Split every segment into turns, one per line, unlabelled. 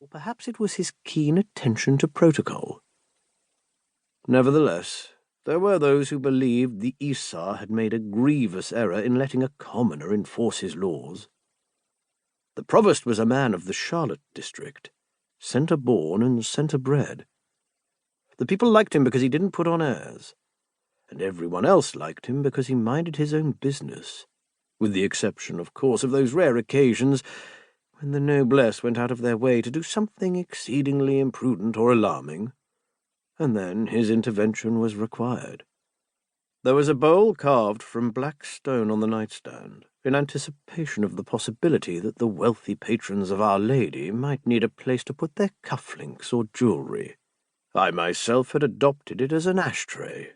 Or perhaps it was his keen attention to protocol. Nevertheless, there were those who believed the Isar had made a grievous error in letting a commoner enforce his laws. The provost was a man of the Charlotte district, centre-born and centre-bred. The people liked him because he didn't put on airs, and everyone else liked him because he minded his own business, with the exception, of course, of those rare occasions when the noblesse went out of their way to do something exceedingly imprudent or alarming, and then his intervention was required. There was a bowl carved from black stone on the nightstand, in anticipation of the possibility that the wealthy patrons of Our Lady might need a place to put their cufflinks or jewellery. I myself had adopted it as an ashtray,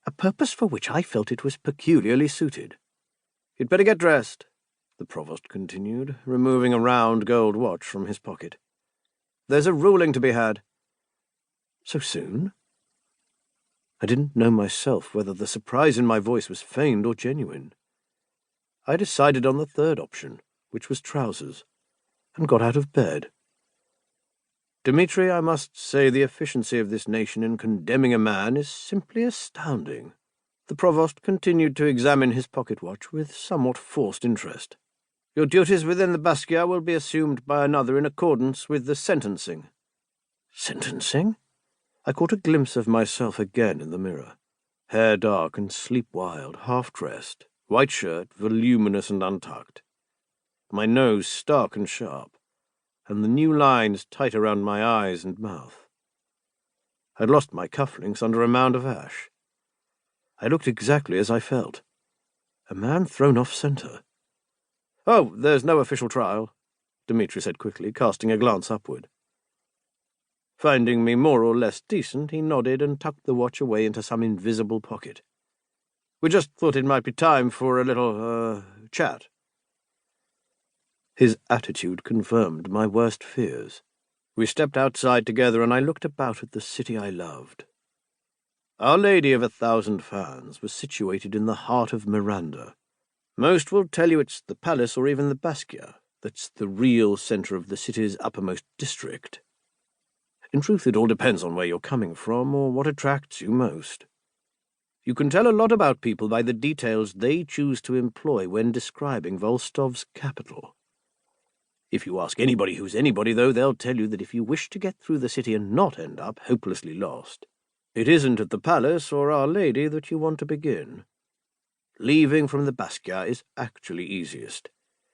a purpose for which I felt it was peculiarly suited. "You'd better get dressed," the provost continued, removing a round gold watch from his pocket. "There's a ruling to be had." So soon? I didn't know myself whether the surprise in my voice was feigned or genuine. I decided on the third option, which was trousers, and got out of bed. Dmitri, I must say the efficiency of this nation in condemning a man is simply astounding. The provost continued to examine his pocket watch with somewhat forced interest. "Your duties within the Bastia will be assumed by another in accordance with the sentencing." Sentencing? I caught a glimpse of myself again in the mirror. Hair dark and sleep-wild, half-dressed, white shirt voluminous and untucked. My nose stark and sharp, and the new lines tight around my eyes and mouth. I'd lost my cufflinks under a mound of ash. I looked exactly as I felt. A man thrown off centre. "Oh, there's no official trial," Dmitri said quickly, casting a glance upward. Finding me more or less decent, he nodded and tucked the watch away into some invisible pocket. "We just thought it might be time for a little, chat." His attitude confirmed my worst fears. We stepped outside together, and I looked about at the city I loved. Our Lady of 1,000 Fans was situated in the heart of Miranda. Most will tell you it's the palace or even the Bastia that's the real centre of the city's uppermost district. In truth, it all depends on where you're coming from or what attracts you most. You can tell a lot about people by the details they choose to employ when describing Volstov's capital. If you ask anybody who's anybody, though, they'll tell you that if you wish to get through the city and not end up hopelessly lost, it isn't at the palace or Our Lady that you want to begin. Leaving from the Bastia is actually easiest,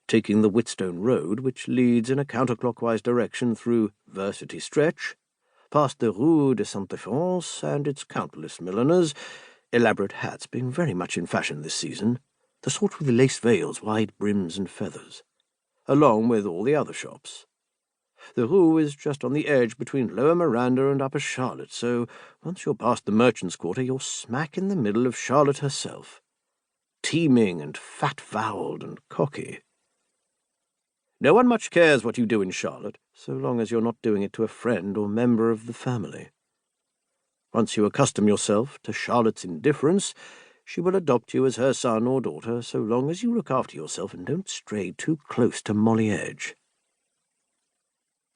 taking the Whitstone Road, which leads in a counterclockwise direction through Versity Stretch, past the Rue de Saint-Défense and its countless milliners, elaborate hats being very much in fashion this season, the sort with lace veils, wide brims and feathers, along with all the other shops. The Rue is just on the edge between Lower Miranda and Upper Charlotte, so once you're past the merchants' quarter, you're smack in the middle of Charlotte herself, teeming and fat-voweled and cocky. No one much cares what you do in Charlotte, so long as you're not doing it to a friend or member of the family. Once you accustom yourself to Charlotte's indifference, she will adopt you as her son or daughter, so long as you look after yourself and don't stray too close to Molly Edge.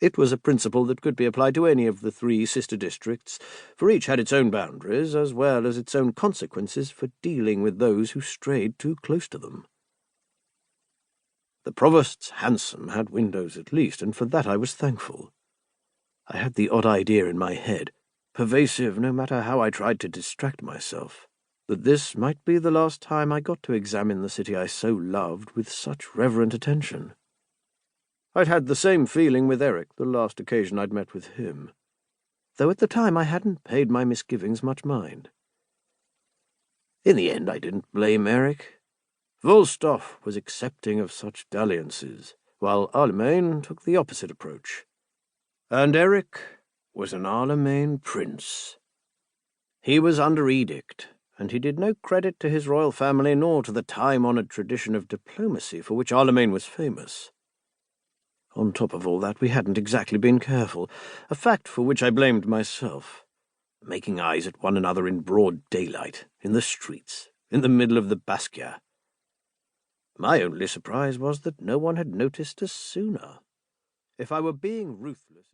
It was a principle that could be applied to any of the 3 sister districts, for each had its own boundaries, as well as its own consequences for dealing with those who strayed too close to them. The provost's hansom had windows at least, and for that I was thankful. I had the odd idea in my head, pervasive no matter how I tried to distract myself, that this might be the last time I got to examine the city I so loved with such reverent attention. I'd had the same feeling with Eric the last occasion I'd met with him, though at the time I hadn't paid my misgivings much mind. In the end, I didn't blame Eric. Volstov was accepting of such dalliances, while Arlemagne took the opposite approach. And Eric was an Arlemagne prince. He was under edict, and he did no credit to his royal family nor to the time-honoured tradition of diplomacy for which Arlemagne was famous. On top of all that, we hadn't exactly been careful, a fact for which I blamed myself, making eyes at one another in broad daylight, in the streets, in the middle of the Bastia. My only surprise was that no one had noticed us sooner. If I were being ruthless...